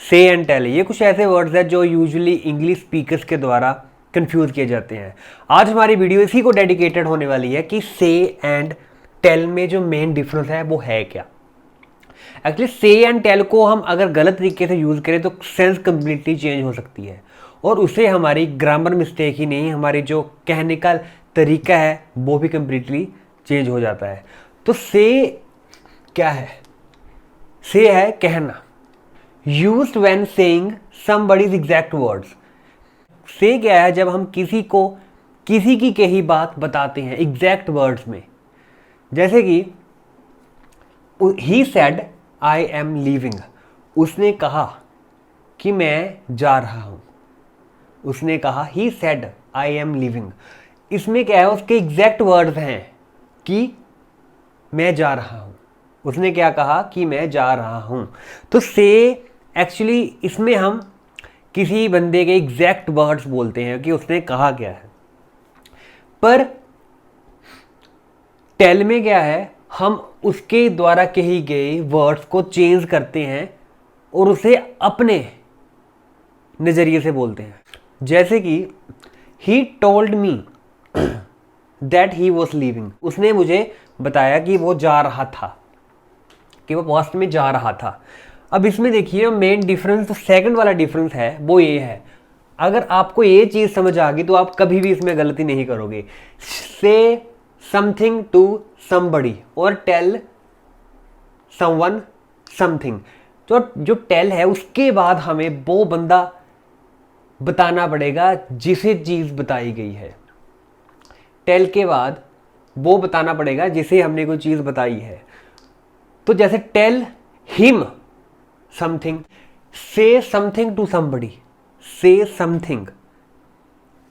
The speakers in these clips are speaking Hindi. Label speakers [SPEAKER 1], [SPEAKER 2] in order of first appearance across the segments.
[SPEAKER 1] से एंड टेल, ये कुछ ऐसे वर्ड्स हैं जो यूजुअली इंग्लिश स्पीकर्स के द्वारा कंफ्यूज किए जाते हैं। आज हमारी वीडियो इसी को डेडिकेटेड होने वाली है कि से एंड टेल में जो मेन डिफरेंस है वो है क्या। एक्चुअली से एंड टेल को हम अगर गलत तरीके से यूज़ करें तो सेंस कम्प्लीटली चेंज हो सकती है, और उससे हमारी ग्रामर मिस्टेक ही नहीं, हमारी जो कहने का तरीका है वो भी कम्प्लीटली चेंज हो जाता है। तो से क्या है? से है कहना, used when saying somebody's exact words. से क्या है? जब हम किसी को किसी की कही बात बताते हैं एग्जैक्ट वर्ड्स में। जैसे कि he said I am leaving, उसने कहा कि मैं जा रहा हूं। उसने कहा he said I am leaving, इसमें क्या है? उसके एग्जैक्ट वर्ड्स हैं कि मैं जा रहा हूं। उसने क्या कहा? कि मैं जा रहा हूं। तो से एक्चुअली इसमें हम किसी बंदे के एग्जैक्ट वर्ड्स बोलते हैं कि उसने कहा क्या है। पर टेल में क्या है? हम उसके द्वारा कही गई वर्ड्स को चेंज करते हैं और उसे अपने नज़रिए से बोलते हैं। जैसे कि ही told me that he was leaving, उसने मुझे बताया कि वो जा रहा था, कि वो पास्ट में जा रहा था। अब इसमें देखिए मेन डिफरेंस, तो सेकंड वाला डिफरेंस है वो ये है, अगर आपको ये चीज़ समझ आ गई तो आप कभी भी इसमें गलती नहीं करोगे। से समथिंग टू समबडी और टेल समवन समथिंग, तो जो टेल है उसके बाद हमें वो बंदा बताना पड़ेगा जिसे चीज़ बताई गई है। टेल के बाद वो बताना पड़ेगा जिसे हमने कोई चीज़ बताई है। तो जैसे tell him something, say something to somebody, say something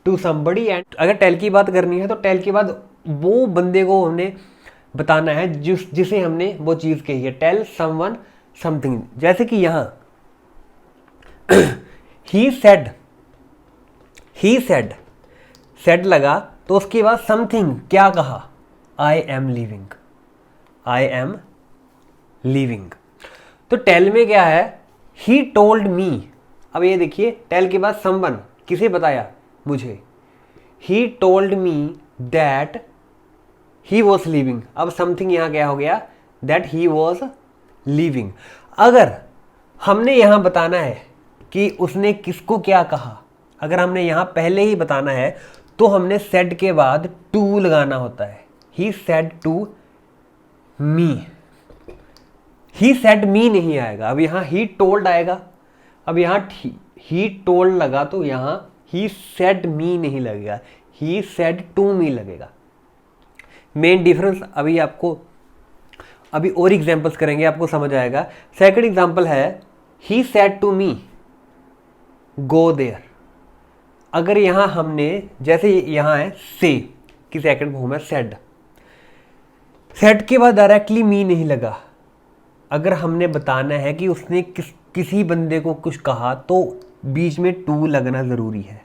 [SPEAKER 1] to somebody. And अगर टेल की बात करनी है तो टेल के बाद वो बंदे को हमने बताना है जिसे हमने वो चीज़ कही है। Tell someone something. जैसे कि यहाँ he said, he said, said लगा तो उसके बाद समथिंग क्या कहा? I am living, I am living. तो टेल में क्या है? He told me. अब ये देखिए टेल के बाद समवन, किसे बताया? मुझे। ही told me that he was living. अब समथिंग यहाँ क्या हो गया? That he was living. अगर हमने यहाँ बताना है कि उसने किसको क्या कहा, अगर हमने यहाँ पहले ही बताना है तो हमने सेड के बाद टू लगाना होता है। He said to me, he said me नहीं आएगा, अब यहाँ ही टोल्ड आएगा। अब यहाँ ही टोल्ड लगा तो यहाँ ही सेड मी नहीं लगेगा, ही सेड टू मी लगेगा। मेन डिफरेंस अभी और एग्जांपल्स करेंगे आपको समझ आएगा। सेकंड एग्जांपल है he said to me go there. अगर यहाँ हमने, जैसे यहाँ है से की सेकंड फॉर्म है सेड, सेड के बाद डायरेक्टली मी नहीं लगा। अगर हमने बताना है कि उसने किसी बंदे को कुछ कहा तो बीच में टू लगना ज़रूरी है।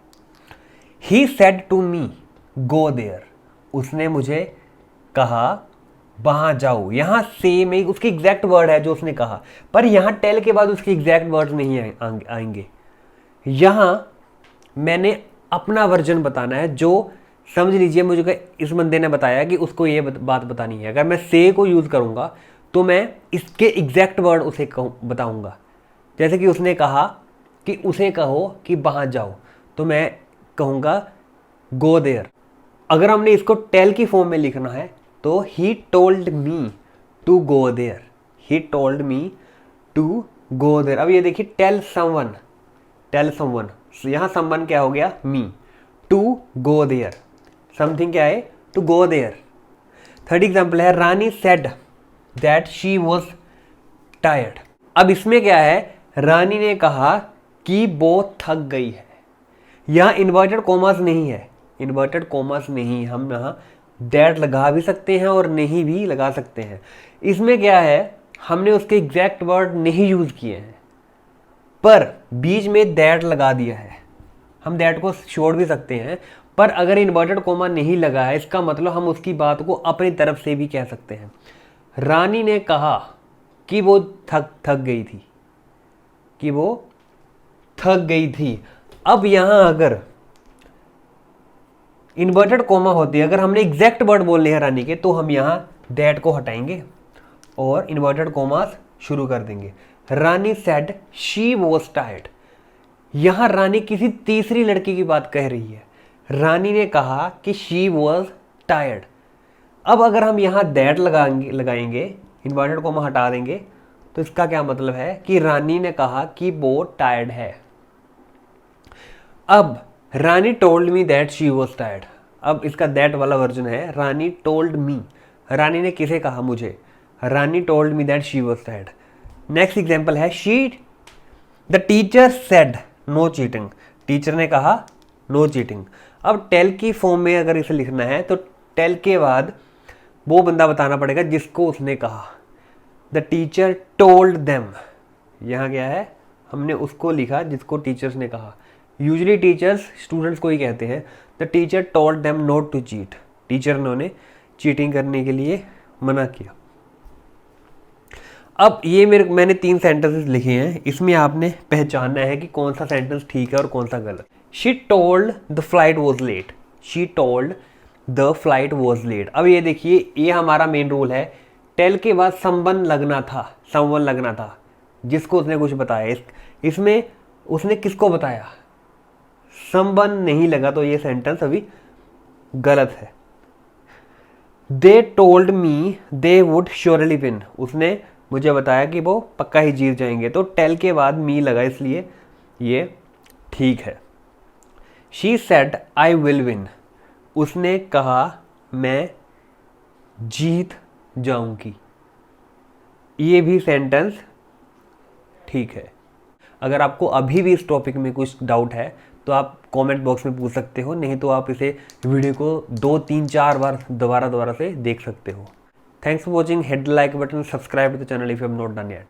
[SPEAKER 1] He said to me go there, उसने मुझे कहा वहाँ जाओ। यहाँ से में उसके एग्जैक्ट वर्ड है जो उसने कहा, पर यहाँ टेल के बाद उसके एग्जैक्ट वर्ड नहीं आएंगे। यहाँ मैंने अपना वर्जन बताना है, जो समझ लीजिए मुझे इस बंदे ने बताया कि उसको ये बात बतानी है। अगर मैं से को यूज़ करूँगा तो मैं इसके एग्जैक्ट वर्ड उसे बताऊँगा। जैसे कि उसने कहा कि उसे कहो कि वहाँ जाओ, तो मैं कहूँगा गो देयर। अगर हमने इसको टेल की फॉर्म में लिखना है तो he told me to go there, he told me to go there. अब ये देखिए टेल समवन, टेल समवन, यहाँ समवन क्या हो गया? Me. To go there, something क्या है? To go there. Third example है Rani said that she was tired. अब इसमें क्या है? रानी ने कहा कि वो थक गई है। यहाँ इन्वर्टेड कॉमास नहीं है, इन्वर्टेड कॉमास नहीं, हम यहाँ दैट लगा भी सकते हैं और नहीं भी लगा सकते हैं। इसमें क्या है? हमने उसके एग्जैक्ट वर्ड नहीं यूज़ किए हैं पर बीच में दैट लगा दिया है। हम दैट को छोड़ भी सकते हैं, पर अगर इन्वर्टेड कॉमा नहीं लगा है इसका मतलब हम उसकी बात को अपनी तरफ से भी कह सकते हैं। रानी ने कहा कि वो थक गई थी, कि वो थक गई थी। अब यहां अगर इन्वर्टेड कोमा होती है, अगर हमने एग्जैक्ट वर्ड बोलने हैं रानी के, तो हम यहां दैट को हटाएंगे और इन्वर्टेड कोमास शुरू कर देंगे। रानी सेड शी वॉज टायर्ड। यहां रानी किसी तीसरी लड़की की बात कह रही है। रानी ने कहा कि शी वॉज टायर्ड। अब अगर हम यहां दैट लगाएंगे, इन्वर्टेड कोमा हटा देंगे, तो इसका क्या मतलब है कि रानी ने कहा कि वो टायर्ड है। अब Rani told me that she was tired. अब इसका दैट वाला वर्जन है रानी टोल्ड मी। रानी ने किसे कहा? मुझे। Rani told me that she was tired. Next example है the teacher said no cheating. Teacher ने कहा नो चीटिंग। अब टेल की फॉर्म में अगर इसे लिखना है तो टेल के बाद वो बंदा बताना पड़ेगा जिसको उसने कहा। The teacher told them. यहाँ क्या है? हमने उसको लिखा जिसको टीचर्स ने कहा। यूजली टीचर्स स्टूडेंट्स को ही कहते हैं। The teacher told them not to cheat. Teacher ने उन्हें चीटिंग करने के लिए मना किया। अब ये मैंने 3 सेंटेंसेस लिखे हैं, इसमें आपने पहचानना है कि कौन सा सेंटेंस ठीक है और कौन सा गलत। She told the flight was late. She told the flight was late. अब ये देखिए, ये हमारा मेन रूल है। टेल के बाद समवन लगना था, जिसको उसने कुछ बताया। इसमें उसने किसको बताया? समवन नहीं लगा, तो ये सेंटेंस अभी गलत है। They told me they would surely win. उसने मुझे बताया कि वो पक्का ही जीत जाएंगे, तो टेल के बाद मी लगा, इसलिए ये ठीक है। She said I will win. उसने कहा मैं जीत जाऊंगी। ये भी सेंटेंस ठीक है। अगर आपको अभी भी इस टॉपिक में कुछ डाउट है तो आप कमेंट बॉक्स में पूछ सकते हो, नहीं तो आप इसे वीडियो को 2, 3, 4 बार दोबारा से देख सकते हो। Thanks for watching. Hit the like button, subscribe to the channel if you have not done yet.